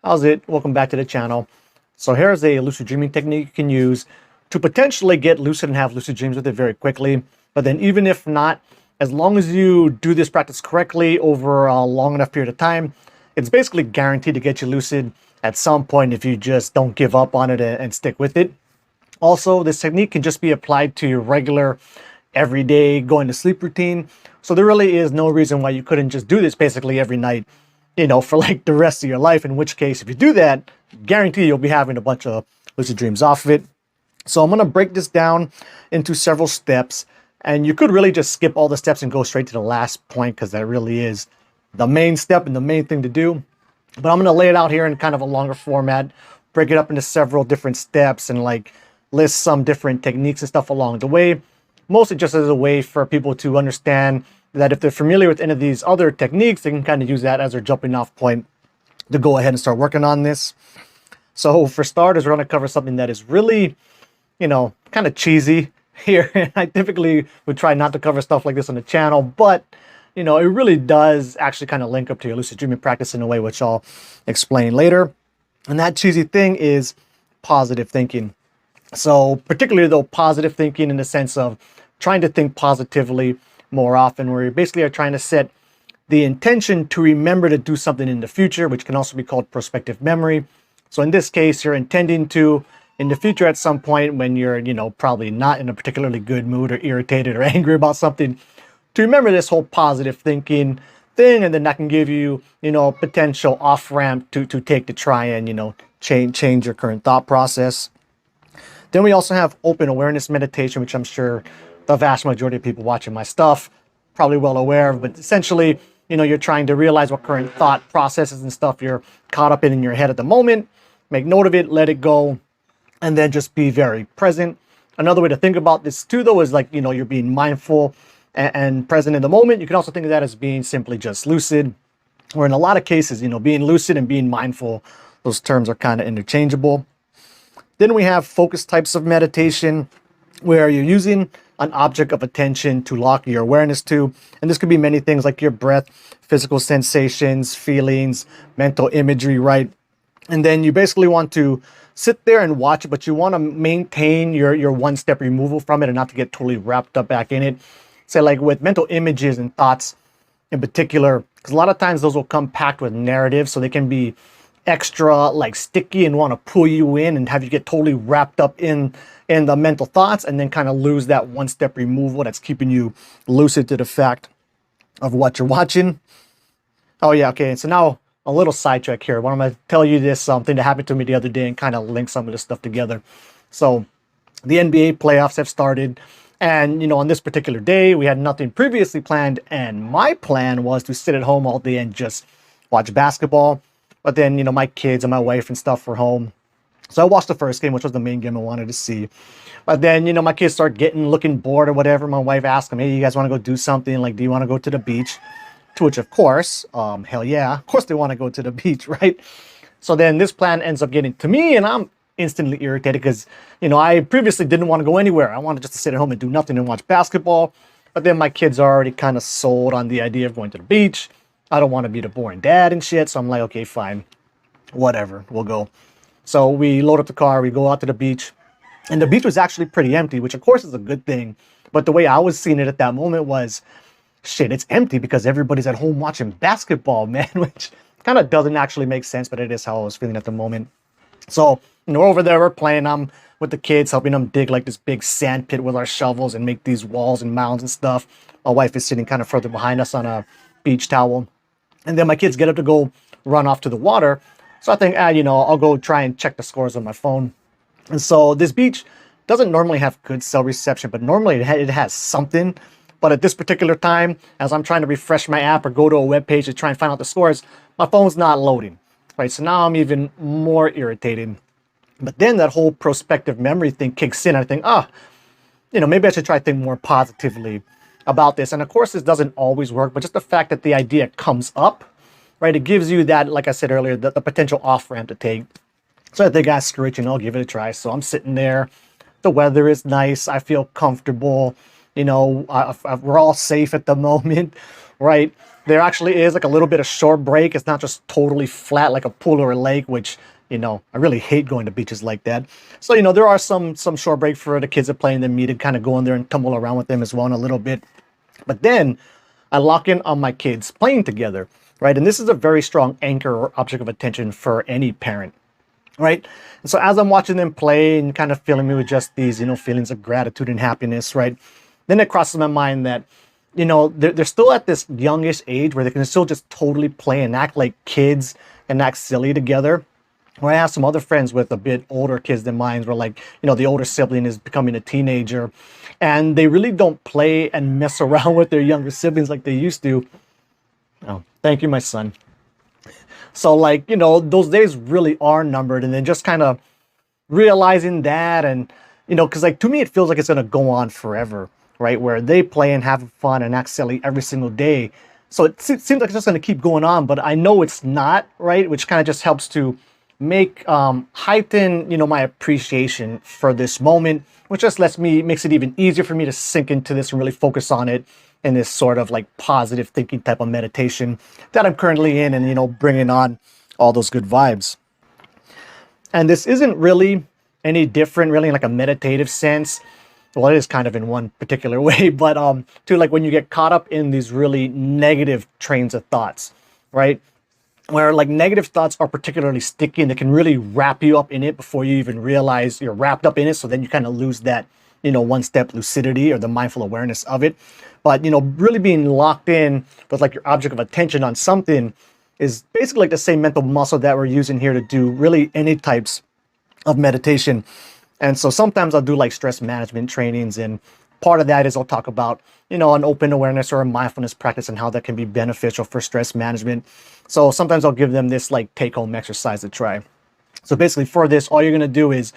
How's it? Welcome back to the channel. So here's a lucid dreaming technique you can use to potentially get lucid and have lucid dreams with it very quickly. But then even if not, as long as you do this practice correctly over a long enough period of time, it's basically guaranteed to get you lucid at some point if you just don't give up on it and stick with it. Also, this technique can just be applied to your regular everyday going to sleep routine. So there really is no reason why you couldn't just do this basically every night, for like the rest of your life. In which case, if you do that, guarantee you'll be having a bunch of lucid dreams off of it. So I'm going to break this down into several steps, and you could really just skip all the steps and go straight to the last point because that really is the main step and the main thing to do. But I'm going to lay it out here in kind of a longer format, break it up into several different steps and like list some different techniques and stuff along the way, mostly just as a way for people to understand that if they're familiar with any of these other techniques, they can kind of use that as their jumping off point to go ahead and start working on this. So for starters, we're going to cover something that is really, kind of cheesy here. And I typically would try not to cover stuff like this on the channel, but it really does actually kind of link up to your lucid dreaming practice in a way which I'll explain later. And that cheesy thing is positive thinking. So particularly though, positive thinking in the sense of trying to think positively more often, where you basically are trying to set the intention to remember to do something in the future, which can also be called prospective memory. So in this case, you're intending to, in the future at some point when you're, probably not in a particularly good mood or irritated or angry about something, to remember this whole positive thinking thing, and then that can give you, a potential off-ramp to take to try and, change your current thought process. Then we also have open awareness meditation, which I'm sure the vast majority of people watching my stuff probably well aware of, but essentially, you're trying to realize what current thought processes and stuff you're caught up in your head at the moment, make note of it, let it go, and then just be very present. Another way to think about this too, though, is like, you're being mindful and present in the moment. You can also think of that as being simply just lucid, or in a lot of cases, being lucid and being mindful, those terms are kind of interchangeable. Then we have focus types of meditation, where you're using an object of attention to lock your awareness to. And this could be many things like your breath, physical sensations, feelings, mental imagery, right? And then you basically want to sit there and watch it, but you want to maintain your one-step removal from it and not to get totally wrapped up back in it. Say like with mental images and thoughts in particular, because a lot of times those will come packed with narrative, so they can be extra like sticky and want to pull you in and have you get totally wrapped up in the mental thoughts, and then kind of lose that one-step removal that's keeping you lucid to the fact of what you're watching. Oh yeah, okay, so now a little sidetrack here. Well, I'm going to tell you this something that happened to me the other day and kind of link some of this stuff together. So the NBA playoffs have started, and on this particular day we had nothing previously planned, and my plan was to sit at home all day and just watch basketball. But then my kids and my wife and stuff were home, so I watched the first game, which was the main game I wanted to see. But then my kids start looking bored or whatever. My wife asked them, hey, you guys want to go do something? Like, do you want to go to the beach? To which, of course, hell yeah, of course they want to go to the beach, right? So then this plan ends up getting to me, and I'm instantly irritated because, I previously didn't want to go anywhere. I wanted just to sit at home and do nothing and watch basketball. But then my kids are already kind of sold on the idea of going to the beach. I don't want to be the boring dad and shit. So I'm like, okay, fine, whatever, we'll go. So we load up the car, we go out to the beach, and the beach was actually pretty empty, which of course is a good thing. But the way I was seeing it at that moment was, shit, it's empty because everybody's at home watching basketball, man, which kind of doesn't actually make sense, but it is how I was feeling at the moment. So, over there, we're playing. I'm with the kids, helping them dig like this big sand pit with our shovels and make these walls and mounds and stuff. My wife is sitting kind of further behind us on a beach towel. And then my kids get up to go run off to the water. So I think, I'll go try and check the scores on my phone. And so this beach doesn't normally have good cell reception, but normally it has something. But at this particular time, as I'm trying to refresh my app or go to a web page to try and find out the scores, my phone's not loading. Right, so now I'm even more irritated. But then that whole prospective memory thing kicks in. I think, maybe I should try to think more positively about this. And of course, this doesn't always work, but just the fact that the idea comes up, right, it gives you that, like I said earlier, the potential off-ramp to take. So I think, screw it, I'll give it a try. So I'm sitting there. The weather is nice. I feel comfortable. We're all safe at the moment, right? there actually is like a little bit of shore break. It's not just totally flat like a pool or a lake, which, you know, I really hate going to beaches like that. So, you know, there are some shore break for the kids that play in the me to kind of go in there and tumble around with them as well in a little bit. But then I lock in on my kids playing together, right? And this is a very strong anchor or object of attention for any parent, right? And so as I'm watching them play and kind of filling me with just these, you know, feelings of gratitude and happiness, right? Then it crosses my mind that, you know, they're still at this youngish age where they can still just totally play and act like kids and act silly together. Where I have some other friends with a bit older kids than mine, where, like, you know, the older sibling is becoming a teenager and they really don't play and mess around with their younger siblings like they used to. Oh, thank you, my son. So, like, you know, those days really are numbered. And then just kind of realizing that, and, you know, because, like, to me, it feels like it's going to go on forever, right? Where they play and have fun and act silly every single day. So it seems like it's just going to keep going on, but I know it's not, right? Which kind of just helps to make heighten, you know, my appreciation for this moment, which just makes it even easier for me to sink into this and really focus on it in this sort of like positive thinking type of meditation that I'm currently in, and, you know, bringing on all those good vibes. And this isn't really any different really in like a meditative sense. Well, it is kind of in one particular way, but to like when you get caught up in these really negative trains of thoughts, right? Where like negative thoughts are particularly sticky and they can really wrap you up in it before you even realize you're wrapped up in it. So then you kind of lose that, you know, one step lucidity or the mindful awareness of it. But, you know, really being locked in with like your object of attention on something is basically like the same mental muscle that we're using here to do really any types of meditation. And so sometimes I'll do like stress management trainings, and part of that is I'll talk about, you know, an open awareness or a mindfulness practice and how that can be beneficial for stress management. So sometimes I'll give them this like take-home exercise to try. So basically for this, all you're going to do is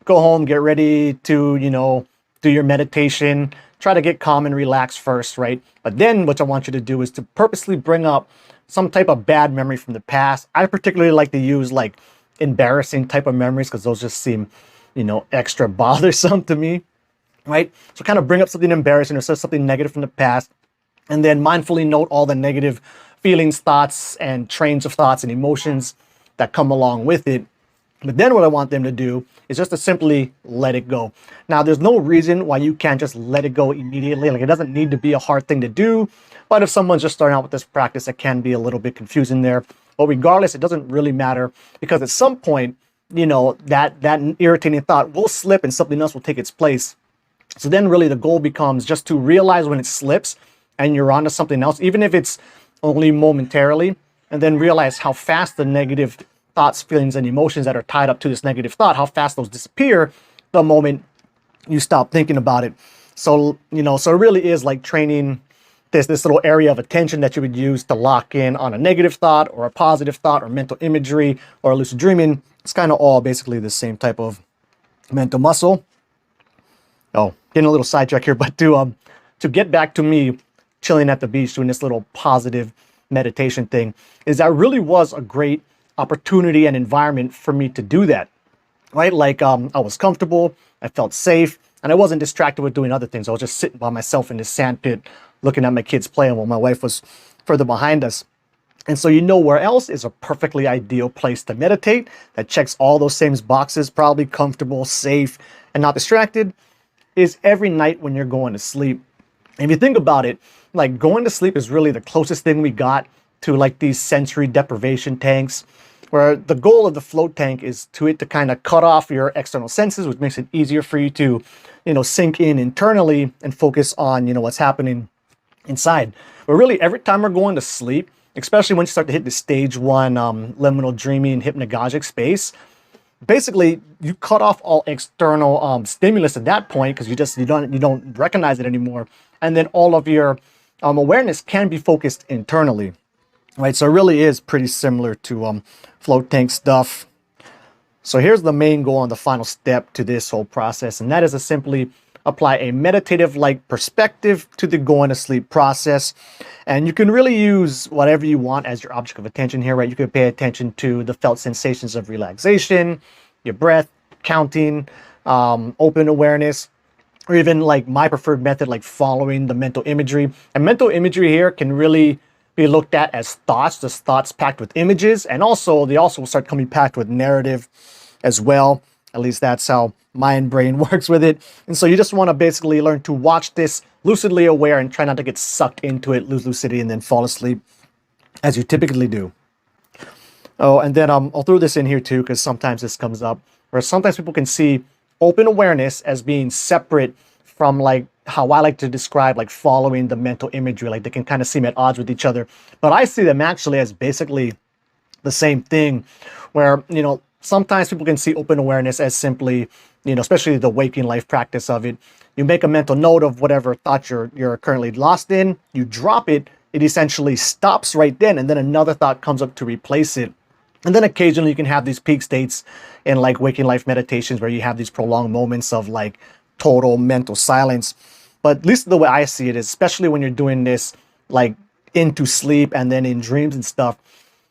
go home, get ready to, you know, do your meditation, try to get calm and relax first, right? But then what I want you to do is to purposely bring up some type of bad memory from the past. I particularly like to use like embarrassing type of memories because those just seem, you know, extra bothersome to me, right? So kind of bring up something embarrassing or something negative from the past, and then mindfully note all the negative feelings, thoughts, and trains of thoughts and emotions that come along with it. But then what I want them to do is just to simply let it go. Now, there's no reason why you can't just let it go immediately. Like, it doesn't need to be a hard thing to do. But if someone's just starting out with this practice, it can be a little bit confusing there. But regardless, it doesn't really matter, because at some point, you know, that irritating thought will slip and something else will take its place. So then really the goal becomes just to realize when it slips and you're onto something else, even if it's only momentarily, and then realize how fast the negative thoughts, feelings, and emotions that are tied up to this negative thought, how fast those disappear the moment you stop thinking about it. So, you know, so it really is like training this little area of attention that you would use to lock in on a negative thought or a positive thought or mental imagery or lucid dreaming. It's kind of all basically the same type of mental muscle. Oh, getting a little sidetrack here, but to get back to me chilling at the beach doing this little positive meditation thing, is that really was a great opportunity and environment for me to do that, right? Like I was comfortable, I felt safe, and I wasn't distracted with doing other things. I was just sitting by myself in this sand pit looking at my kids playing while my wife was further behind us. And so, you know, where else is a perfectly ideal place to meditate that checks all those same boxes, probably comfortable, safe, and not distracted, is every night when you're going to sleep. And if you think about it, like going to sleep is really the closest thing we got to like these sensory deprivation tanks, where the goal of the float tank is to kind of cut off your external senses, which makes it easier for you to, you know, sink in internally and focus on, you know, what's happening inside. But really every time we're going to sleep, especially when you start to hit the stage one liminal dreaming hypnagogic space, basically you cut off all external stimulus at that point, because you don't recognize it anymore, and then all of your awareness can be focused internally, right? So it really is pretty similar to float tank stuff. So here's the main goal and the final step to this whole process, and that is to simply apply a meditative-like perspective to the going to sleep process. And you can really use whatever you want as your object of attention here, right? You could pay attention to the felt sensations of relaxation, your breath, counting, open awareness, or even like my preferred method, like following the mental imagery. And mental imagery here can really be looked at as thoughts, just thoughts packed with images, and also they also start coming packed with narrative as well. At least that's how my brain works with it. And so you just want to basically learn to watch this lucidly aware and try not to get sucked into it, lose lucidity, and then fall asleep as you typically do. Oh, and then I'll throw this in here too, because sometimes this comes up, where sometimes people can see open awareness as being separate from like how I like to describe like following the mental imagery. Like they can kind of seem at odds with each other. But I see them actually as basically the same thing, where, you know, sometimes people can see open awareness as simply, you know, especially the waking life practice of it. You make a mental note of whatever thought you're currently lost in, you drop it, it essentially stops right then, and then another thought comes up to replace it. And then occasionally you can have these peak states in like waking life meditations where you have these prolonged moments of like total mental silence. But at least the way I see it is, especially when you're doing this like into sleep and then in dreams and stuff,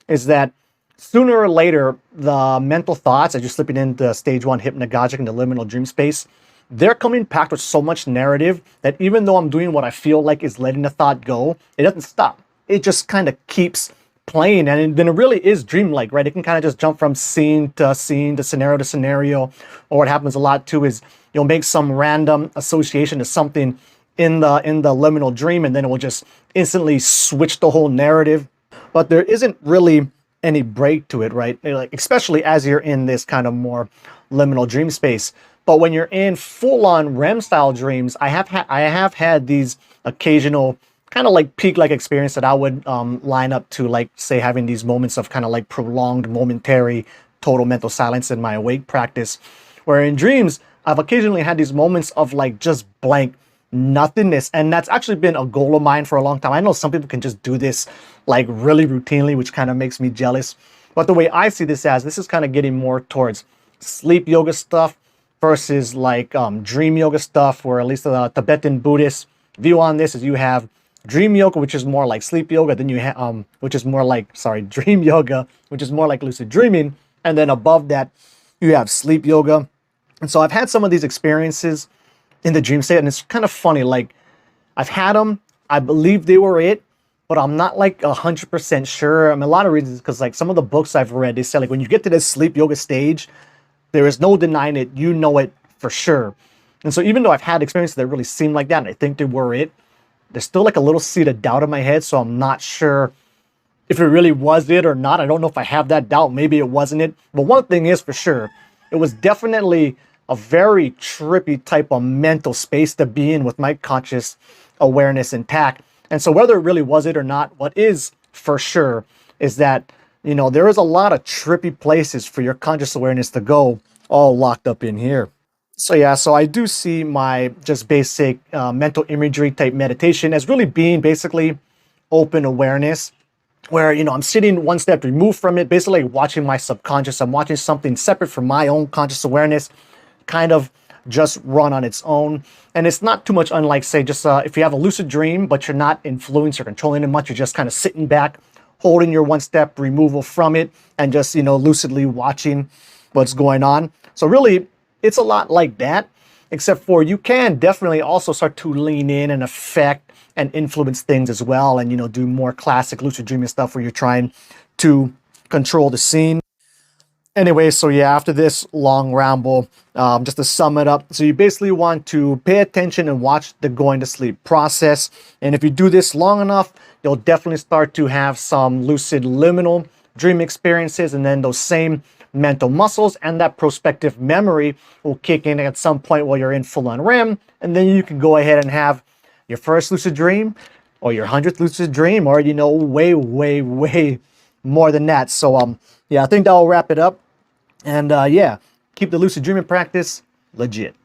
is that sooner or later, the mental thoughts as you're slipping into stage 1 hypnagogic and the liminal dream space, they're coming packed with so much narrative that even though I'm doing what I feel like is letting the thought go, it doesn't stop. It just kind of keeps playing, and then it really is dreamlike, right? It can kind of just jump from scene to scene, to scenario, or what happens a lot too is you'll make some random association to something in the liminal dream, and then it will just instantly switch the whole narrative. But there isn't really any break to it, right? Like, especially as you're in this kind of more liminal dream space. But when you're in full-on REM style dreams, I have had these occasional kind of like peak-like experience that I would line up to, like, say, having these moments of kind of like prolonged, momentary, total mental silence in my awake practice. Where in dreams, I've occasionally had these moments of like just blank nothingness, and that's actually been a goal of mine for a long time. I know some people can just do this like really routinely, which kind of makes me jealous. But the way I see this as, this is kind of getting more towards sleep yoga stuff versus like dream yoga stuff, where at least the Tibetan Buddhist view on this is you have dream yoga, which is more like sleep yoga, then you have which is more like, sorry, dream yoga, which is more like lucid dreaming, and then above that you have sleep yoga. And so I've had some of these experiences in the dream state, and it's kind of funny, like I've had them, I believe they were it, but I'm not like 100% sure. I mean, a lot of reasons, because like some of the books I've read, they say like when you get to this sleep yoga stage, there is no denying it, you know it for sure. And so even though I've had experiences that really seem like that, and I think they were it, there's still like a little seed of doubt in my head, so I'm not sure if it really was it or not. I don't know if I have that doubt. Maybe it wasn't it. But one thing is for sure, it was definitely a very trippy type of mental space to be in with my conscious awareness intact. And so whether it really was it or not, what is for sure is that, you know, there is a lot of trippy places for your conscious awareness to go, all locked up in here. So yeah, so I do see my just basic mental imagery type meditation as really being basically open awareness, where, you know, I'm sitting one step removed from it, basically watching my subconscious. I'm watching something separate from my own conscious awareness kind of just run on its own. And it's not too much unlike, say, just if you have a lucid dream, but you're not influenced or controlling it much, you're just kind of sitting back, holding your one step removal from it, and just, you know, lucidly watching what's going on. So really, it's a lot like that, except for you can definitely also start to lean in and affect and influence things as well, and, you know, do more classic lucid dreaming stuff where you're trying to control the scene. Anyway, so yeah, after this long ramble, just to sum it up, so you basically want to pay attention and watch the going to sleep process. And if you do this long enough, you'll definitely start to have some lucid liminal dream experiences, and then those same mental muscles and that prospective memory will kick in at some point while you're in full-on REM, and then you can go ahead and have your first lucid dream or your 100th lucid dream, or, you know, way more than that. So yeah, I think that will wrap it up. And yeah, keep the lucid dreaming practice legit.